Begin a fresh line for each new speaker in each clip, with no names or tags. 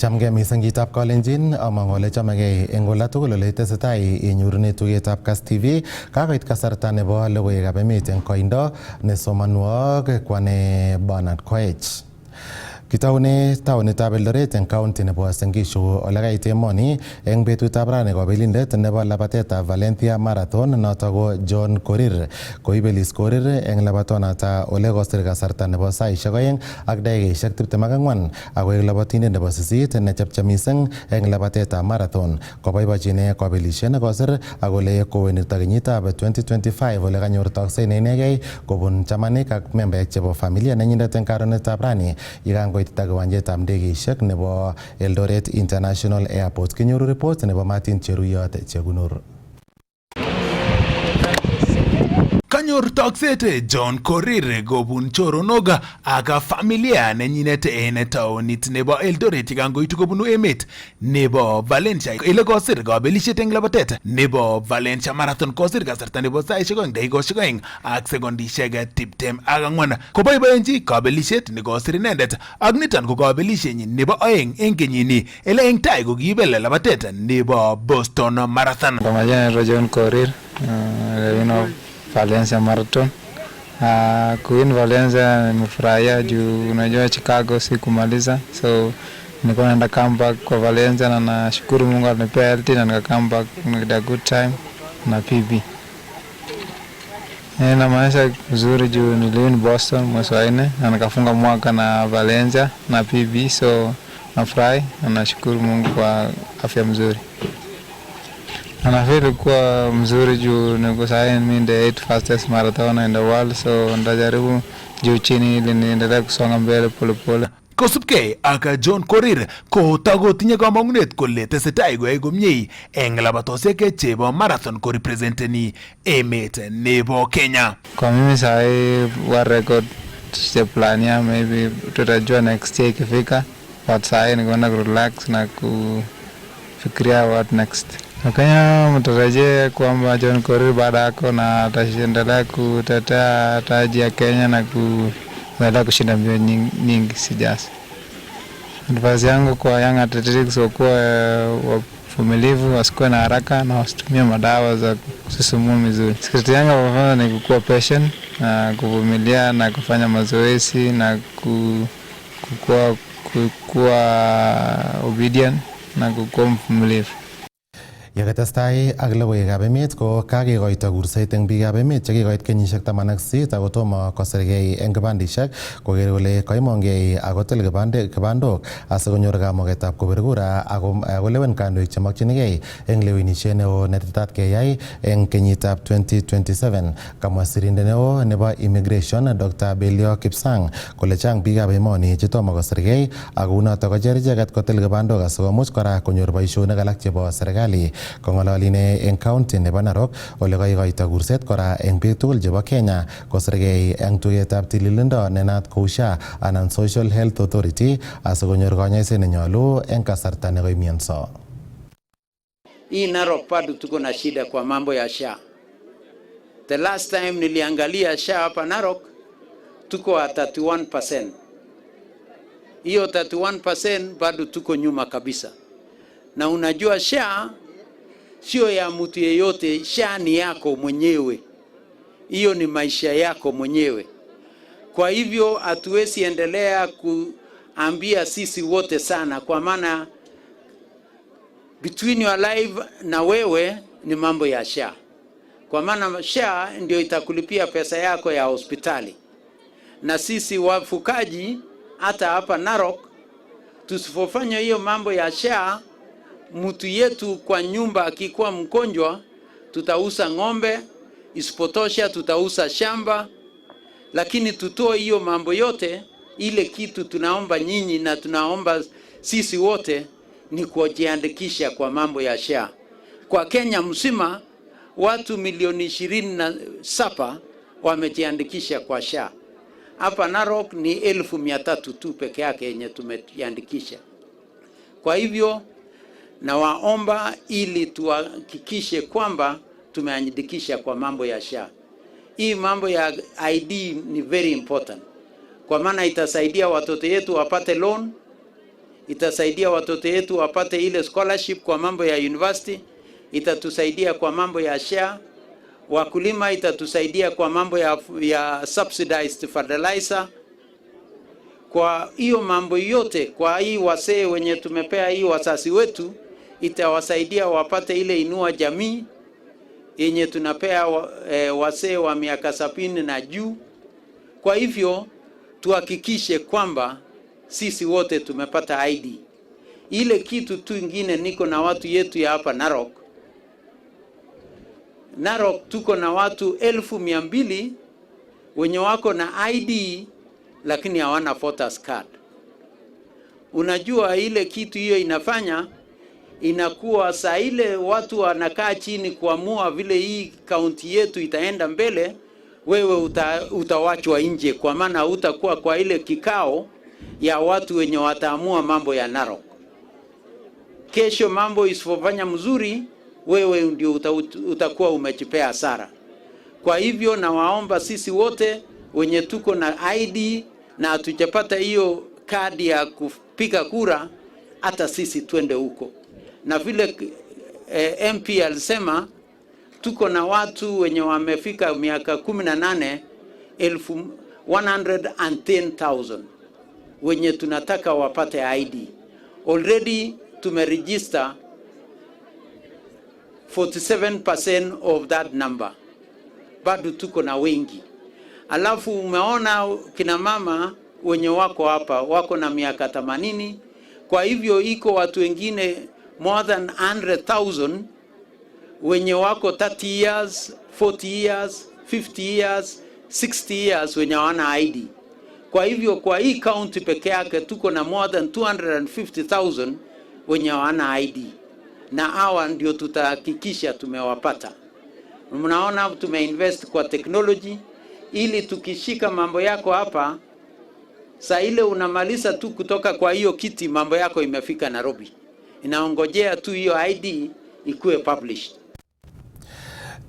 Chamge mising chitab Kalenjin among ole chamegei eng ola tugul ole tesetai inyorune tugetab Kass TV kakoit kasarta nebo logoiwekab emet eng koindo nesomanwok kwane Bernard Koech. Kitaune taonitab Eldoret eng county nebo Uasin Gishu ole kait emoni eng betutab rani kobelindet nebo labatetab Valencia Marathon noto ko John Korir koibelis Korir eng labatonata ole kosir kasarta nebo saishek 2 ak dakikaishek 24 ako eng labatindet nebo 8 nechepche mising eng labatetab marathon koboibochine kabelisiet nekosir ak ole kowendito kenyitab 2025 ole kanyor tokset inegei kobun chamanik ak membaek chebo familia nenyindet eng karonetab rani koitita kiwanjetab ndegeishek nebo Eldoret International Airport. Kinyoru report nebo Martin Cheruyot Chegunur.
Kanyor tokset John Korir kobun choronok ak familia nenyinet en taonit nebo Eldoret kangoitu kobunu emet nebo Valencia ile kosir kabelisiet eng labatet nebo Valencia Marathon kosir kasarta nebo saishek 2 dakikaishek 2 ak sekondishek 24 koboiboenchi kabelisiet nekosir inendet ak niton ko kabelisienyin nebo 2 eng kenyini ele eng tai ko kiibel labatet nebo Boston Marathon.
Kwa majina ni John Korir Valencia Marathon. Kuwin Valencia nimefurahia juu unajua Chicago sikumaliza, so nilikuwa naenda comeback kwa Valencia na nashukuru Mungu alinipea health na nika comeback with a good time na PB. Na maisha mzuri juu niliwin Boston mwezi wa 4 na nikafunga mwaka na Valencia na PB, so nafurahi na nashukuru Mungu kwa afya mzuri. Anafeel kuwa mzuri juu niko sahi mimi the 8th fastest marathon in the world, so ndajaribu juu chini ili niendelee kusonga mbele pole pole.
Kosubkei ak John Korir ko takotinye kamangunet kole tesetai koyai komie eng labatosiek chebo marathon ko representeni emet nebo Kenya.
Kwa mimi sahi wa record the plan ya maybe tutajua next year ikifika, but sahi niko na relax na kufikiria what next. Kenya mtarajia kwamba John Korir baadako na ataendelea kutetea taji ya Kenya na kuendelea kushinda mbio nyingi sijazo. Advice yangu kwa young athletics wakuwa wavumilivu, wasikuwe na haraka na wasitumie madawa za kusisimua misuli. Sikiti yangu kwa kwanza ni kukuwa patient na kuvumilia na kufanya mazoezi na kukuwa obedient na kukuwa mvumilivu.
Yakatestai ak logoiwekab emet ko kakekoito kurset eng biikab emet chekikoit kenyisiek 18 ako tomo kosirgei eng kibandishek koker kole kaimongei akotil kibandok asikonyor kamugetab kobir kura ako lewen kandoik chemakchinigei eng lewenisiet neo netetat keyai eng kenyitab 2027. Kamwa sirindet neo nebo immigration Dr. Belio Kipsang kole chang biikab emoni chetomo kosirgei ako unoto kocher icheket kotil kibandok asikomuch kora konyor boisionik alak chebo serikali. Kong'ololine eng county nebo Narok ole kaikoito kurset kora eng biik tugul chebo Kenya kosirgei eng tugetab tililindo nenat kou SHA anan Social Health Authority asikonyor konyoiset nenyolu eng kasarta nekoimianso.
Hii Narok bado tuko na shida kwa mambo ya SHA. The last time niliangalia SHA hapa Narok tuko at 31%. Hiyo 31% bado tuko nyuma kabisa. Na unajua SHA sio ya mtu yeyote, SHA ni yako mwenyewe. Hiyo ni maisha yako mwenyewe. Kwa hivyo hatuwezi endelea kuambia sisi wote sana, kwa maana between your life na wewe ni mambo ya SHA. Kwa maana SHA ndio itakulipia pesa yako ya hospitali. Na sisi wafukaji hata hapa Narok tusipofanya hiyo mambo ya SHA, mtu yetu kwa nyumba akikuwa mgonjwa tutauza ng'ombe, isipotosha tutauza shamba, lakini tutoe hiyo mambo yote. Ile kitu tunaomba nyinyi na tunaomba sisi wote ni kujiandikisha kwa mambo ya SHA. Kwa Kenya mzima watu milioni 27 wamejiandikisha kwa SHA. Hapa Narok ni 1300 tu peke yake yenye tumejiandikisha. Kwa hivyo na waomba ili tuhakikishe kwamba tumeandikisha kwa mambo ya SHA. Hii mambo ya ID ni very important, kwa maana itasaidia watoto yetu wapate loan, itasaidia watoto wetu wapate ile scholarship kwa mambo ya university, itatusaidia kwa mambo ya SHA, wakulima itatusaidia kwa mambo ya subsidized fertilizer. Kwa hiyo mambo yote, kwa hii wasee wenye tumepea hii wasasi wetu, itawasaidia wapate ile inua jamii yenye tunapea wasee wa miaka 70 na juu. Kwa hivyo tuhakikishe kwamba sisi wote tumepata ID. Ile kitu tu ingine, niko na watu yetu ya hapa Narok. Narok tuko na watu 1200 wenye wako na ID lakini hawana voters card. Unajua ile kitu hiyo inafanya, inakuwa saa ile watu wanakaa chini kuamua vile hii kaunti yetu itaenda mbele, wewe utawachwa nje, kwa maana utakuwa kwa ile kikao ya watu wenye wataamua mambo ya Narok. Kesho mambo isipofanya mzuri, wewe ndio utakuwa umechipea hasara. Kwa hivyo nawaomba sisi wote wenye tuko na ID na hatujapata hiyo kadi ya kupiga kura, hata sisi twende huko. Na vile MP alisema tuko na watu wenye wamefika miaka 110,000 wenye tunataka wapate ID. Already tumeregister 47% of that number. Bado tuko na wengi. Alafu umeona kina mama wenye wako hapa wako na miaka 80. Kwa hivyo iko watu wengine more than 100,000 wenye wako 30 years, 40 years, 50 years, 60 years wenye wana ID. Kwa hivyo kwa hii county peke yake tuko na more than 250,000 wenye wana ID. Na hawa ndio tutahakikisha tumewapata. Mnaona tumeinvest kwa technology ili tukishika mambo yako hapa, saa ile unamaliza tu kutoka kwa hiyo kiti, mambo yako imefika Nairobi. Inaongojea tu hiyo ID ikuwe published.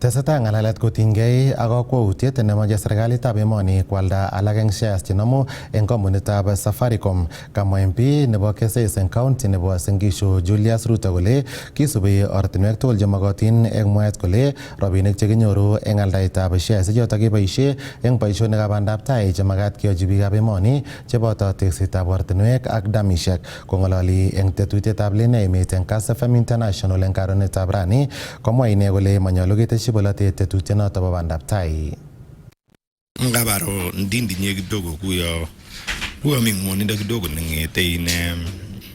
Tesetai ngalalet kotinygei ak kakwautiet nemoche serikalitab emoni kwalda alak eng shares chenomu eng kampunitab Safaricom. Kamwa MP nebo Keses eng county nebo Singishu Julius Ruto kole kisubi ortinwek tugul chemokotin eng mwaet kole robinik chekinyoru eng aldaetab shares chotok keboisie eng boisionikab bandaptai chemakat keyochi biikab emoni cheboto teksetab ortinwek ak damishek. Kong'ololi eng tetutietab Lene emet eng Kass FM International eng karonetab rani, komwa ine kole manyolu keteshi bolotet tetutiet noto bo bandaptai.
Ngabaro ndindinye kidogo kuyo ming'wonindo kidogo neng'ete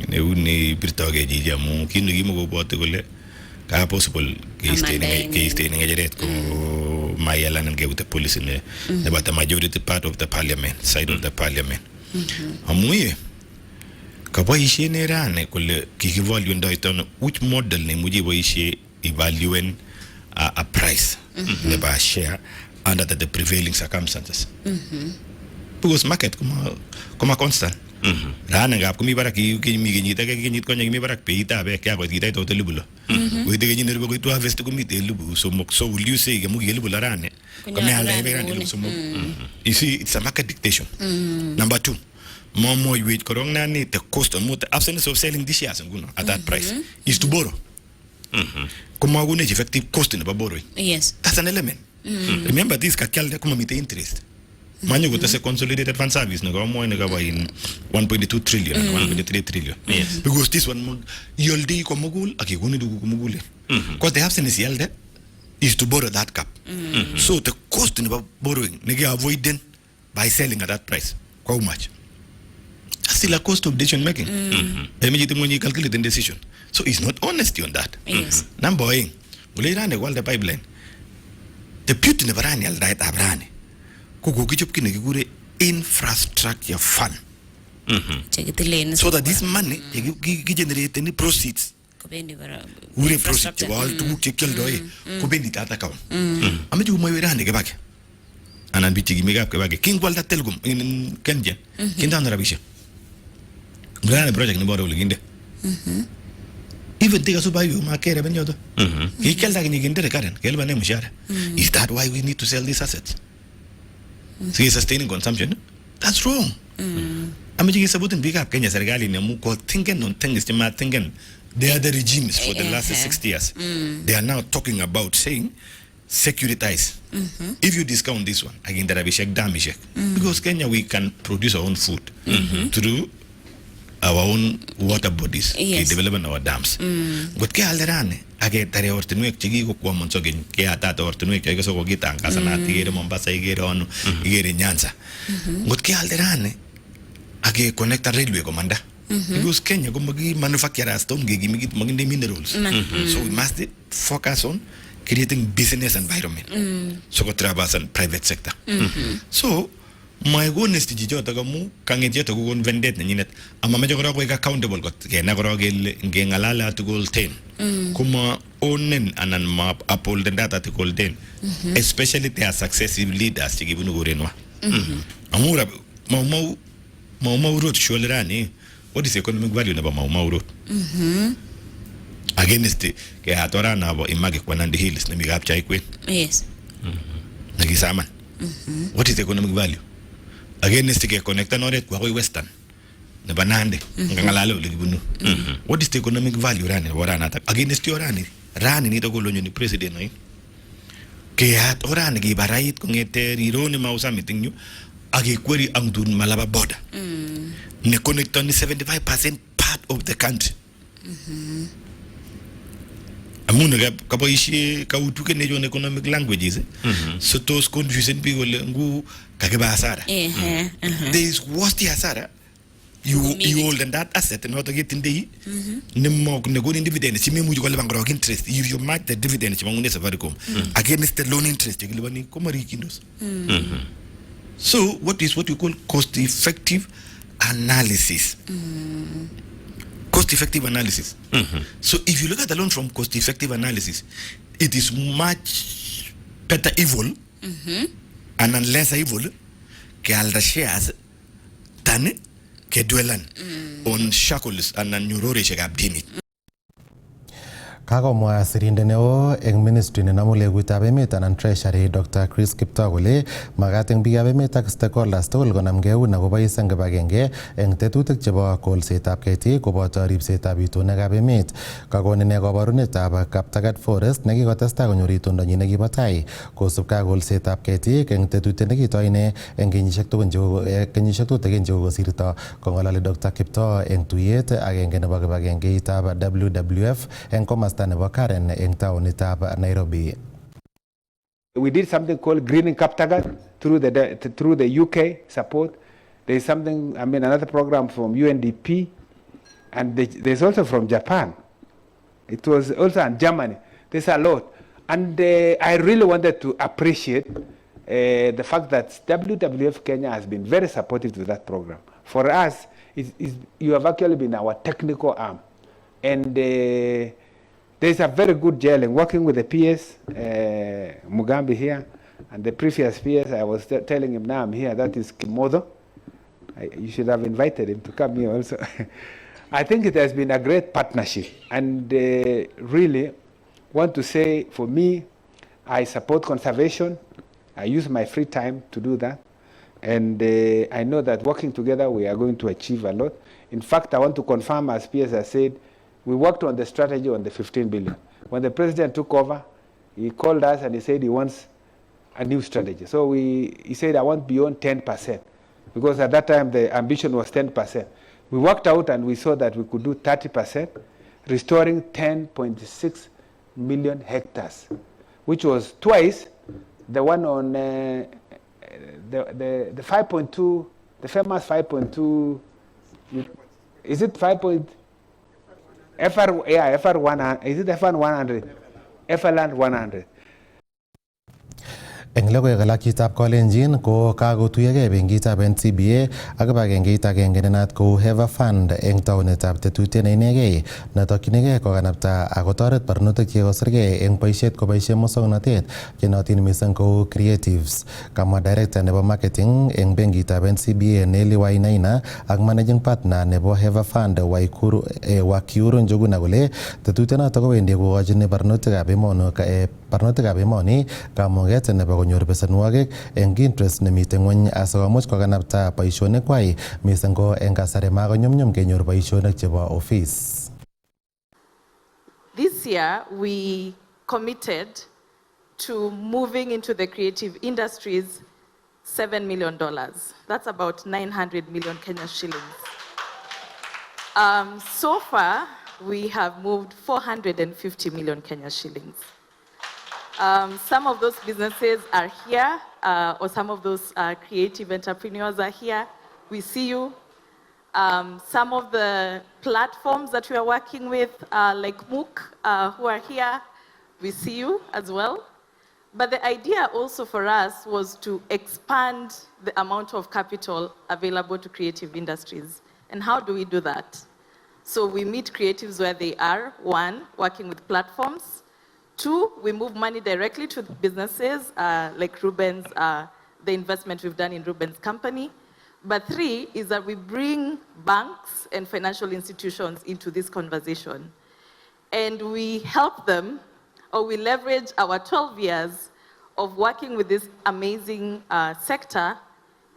neuni birtoke jiji amu kinu kimokobwote kole ka possible keiste ng'echeret ko mayalanan keute policy nebo the majority part of the parliament, side of the parliament. Amu kaboisie nerane kole kikivaluendoitono which model nemuchi boisie evaluate a price nebo a share under the prevailing circumstances. Because market kuma constant. Rana ngap kumi barak mi kenyit age kenyit konye mi barak beitab kya ko kitai total libulo. Wite kenyit nerbo ko to harvest kumi te libu so will you say kemu libulo rane kome ala be rane libu so you see it's a market dictation. Number 2, more you wait korong nani the cost of the absence of selling this shares at that price is to borrow. Kuma gune effective cost in borrowing. Yes. That's an element. Remember this kakalda kuma mite interest. Manyo go tase consolidated fund service na go mo in 1.2 trillion and 1.3 trillion. Yes. Because this one yoldi ko mogul akiguni du ko mogul. Because the absence yelde is to borrow that cap. So the cost in borrowing nige avoided by selling at that price. How much? That's still a cost of decision making. Immediately when you calculate the decision. So it's not honesty on that. Yes. Number 1, mulirane wal the pipeline. The beauty never ran al right abrane. Kuku kichop kine kigure infrastructure fund. So that this money generate any proceeds. Ure proceeds wal tu chekel doy. Kubendi tata account. Ame ju mo wirane ke bag. Anan bi tigi mega ke bag. King wal da telgum in Kenya. Kinda na rabisha. Mulirane project ni boro liginde. Even take us by you, Makere Benyodo. He killed like in the current, Kelban Mushara. Is that why we need to sell these assets? So he's sustaining consumption? That's wrong. amache kesapoten biikab Kenya serikali nemu ko thinking on things chema thinking they are the regimes for the last 60 years. They are now talking about saying securitize. If you discount this one, again there will be check damage. Because Kenya we can produce our own food through our own water bodies, developing our dams. But ke alderane age tare ortinwek chigi ko kwa monso gen ke atata ortinwek ke so ko gitanga sana tigere Mombasa igere onu igere Nyanza. But ke alderane age connect railway commander. Because Kenya go magi manufacturers don't give me minerals. So we must focus on creating business environment. So go traverse and private sector. So my goodness tijijo tagamu kangeje to go vendette ninet ama mejo ko accountable got ke na ko gel ngengalala to goal 10 kuma onen anan map uphold the data to goal 10 especially their successive leaders tigibunu gorenwa amura mau road sholerani. What is the economic value of Mau Road? Against the Atora Nabo Imagi Kwanandi Hills, Namigap Chaikwe.
Yes.
Nagisaman. What is the economic value? Against the connector North Kwai Western. The Banande, Ngalalo Ligunu. What is the economic value running? Waranata? Against your running. Running it go on the president. Keat Oran Gibarait, Kongete, Ironi Mausa meeting you. Agi query Angdun Malaba border. Ne connect only 75% part of the country. Amuna kabo ishi kautuke ne yon economic languages. So those confusion people ngu kakeba asara. There is worst asara. You hold that asset and not get in the ne go in dividend. Si memu jukole bangrok interest. If you match the dividend, chimangune safaricom against the loan interest. Chikilibani komari kindos. So what is what you call cost-effective analysis? Cost-effective analysis. So if you look at the loan from cost-effective analysis, it is much better evil and less evil ke alda shares than ke dwellan on shackles and nyurore shagab dimi.
Kakomwa sirindet neo eng ministry nenamu leguitab emet anan treasury Dr. Chris Kiptoo kole magat eng biikab emet ak stakeholders tugul konamgei eun akobois eng kibagenge eng tetutik chebo kolsetab ketik koboto ribsetab itonwekab emet. Kakon ine kaborunetab Kaptagat Forest nekikotestai konyor itondonyi nekibo tai kosubkei ak kolsetab ketik eng tetutiet nekitoi ine eng kenyisiek tutikin chekokosirto. Kong'ololi Dr. Kiptoo eng tuyet agenge nebo kibagengeitab WWF eng Nairobi.
We did something called Greening Kaptagat through the UK support. There is something, another program from UNDP, and there's also from Japan. It was also in Germany. There's a lot. And I really wanted to appreciate the fact that WWF Kenya has been very supportive to that program. For us, you have actually been our technical arm. And there's a very good gelling, working with the PS, Mugambi here, and the previous PS, I was telling him now I'm here, that is Kimodo. You should have invited him to come here also. I think it has been a great partnership, and really want to say, for me, I support conservation. I use my free time to do that, and I know that working together we are going to achieve a lot. In fact, I want to confirm, as PS has said, we worked on the strategy on the 15 billion. When the president took over, he called us and he said he wants a new strategy. So he said, I want beyond 10%, because at that time the ambition was 10%. We worked out and we saw that we could do 30%, restoring 10.6 million hectares, which was twice the one on the 5.2, the famous 5.2, is it 5. FR 100, is it FR 100? FR 100.
Eng logoiwek alak chitab Kalenjin ko kakotuyogei benkitab NCBA ak kibagengeit agenge nenat kou Heva Fund eng taunetab tetutiet neinegei netokyinigei kokanapta akotoret barnotik chekikosirgei eng boisiet koboisie musoknotet chenotin mising kou creatives. Kamwa director nebo marketing eng benkitab NCBA Nelly Wainaina ak managing partner nebo Heva Fund Wakiuru Njuguna kole tetutiet noto kowendi kokochin barnotikab emonwek barnotikab emoni kamuget nebo konyor besenwogik eng interest nemite ngwony asikomuch kokanapta boisionikwai mising ko eng kasari makonyumnyum kenyor boisionik chebo office.
This year, we committed to moving into the creative industries $7 million. That's about 900 million Kenya shillings. So far, we have moved 450 million Kenya shillings. Some of those businesses are here, or some of those creative entrepreneurs are here. We see you. Some of the platforms that we are working with, like MOOC, who are here, we see you as well. But the idea also for us was to expand the amount of capital available to creative industries. And how do we do that? So we meet creatives where they are, one, working with platforms. Two, we move money directly to businesses, like Ruben's, the investment we've done in Ruben's company. But three is that we bring banks and financial institutions into this conversation. And we help them, or we leverage our 12 years of working with this amazing sector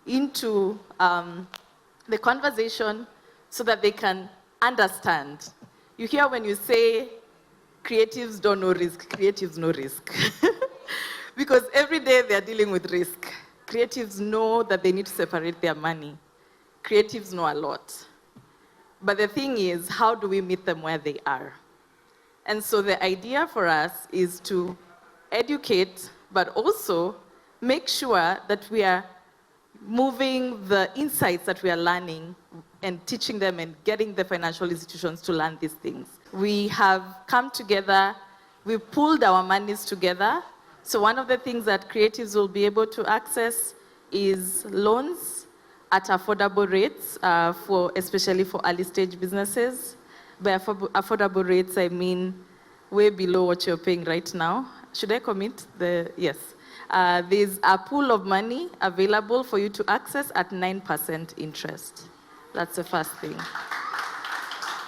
into the conversation so that they can understand. You hear when you say, creatives don't know risk, creatives know risk. Because every day they're dealing with risk. Creatives know that they need to separate their money. Creatives know a lot. But the thing is, how do we meet them where they are? And so the idea for us is to educate, but also make sure that we are moving the insights that we are learning and teaching them and getting the financial institutions to learn these things. We have come together, we pulled our monies together. So one of the things that creatives will be able to access is loans at affordable rates, especially for early stage businesses. By affordable rates, I mean way below what you're paying right now. Should I commit? Yes. There's a pool of money available for you to access at 9% interest. That's the first thing.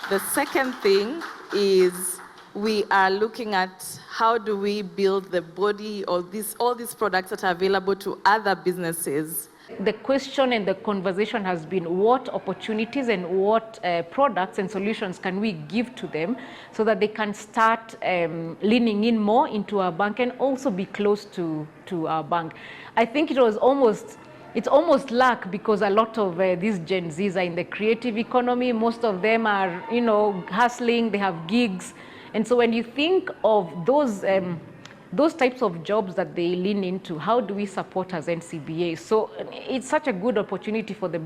The second thing is we are looking at how do we build the body of all these products that are available to other businesses.
The question and the conversation has been what opportunities and what products and solutions can we give to them so that they can start leaning in more into our bank and also be close to our bank. I think it's almost luck because a lot of these Gen Zs are in the creative economy. Most of them are, hustling, they have gigs. And so when you think of those types of jobs that they lean into, how do we support as NCBA? So it's such a good opportunity for the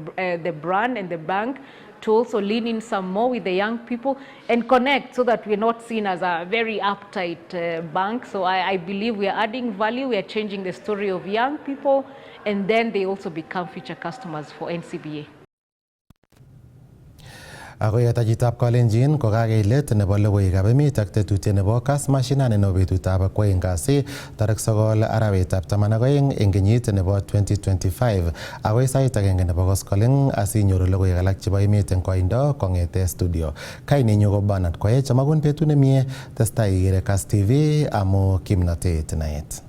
brand and the bank to also lean in some more with the young people and connect so that we're not seen as a very uptight bank. So I believe we are adding value, we are changing the story of young people, and then they also become future customers for NCBA.
Ako yatajitab Kalenjin ko kakeilet nebo logoiwekab emet ak tetutiet nebo Kass Mashinani nebo betutab kwoeng kasi tarik 9 arawetab 12 eng kenyit nebo 2025 akoi sait agenge nebo koskoleng asinyoru logoiwek alak chebo emet eng koindo kong'ete studio. Kainenyu ko Bernard Koech, amakun betut nemie, testai ikere Kass TV amu kimnatet naet.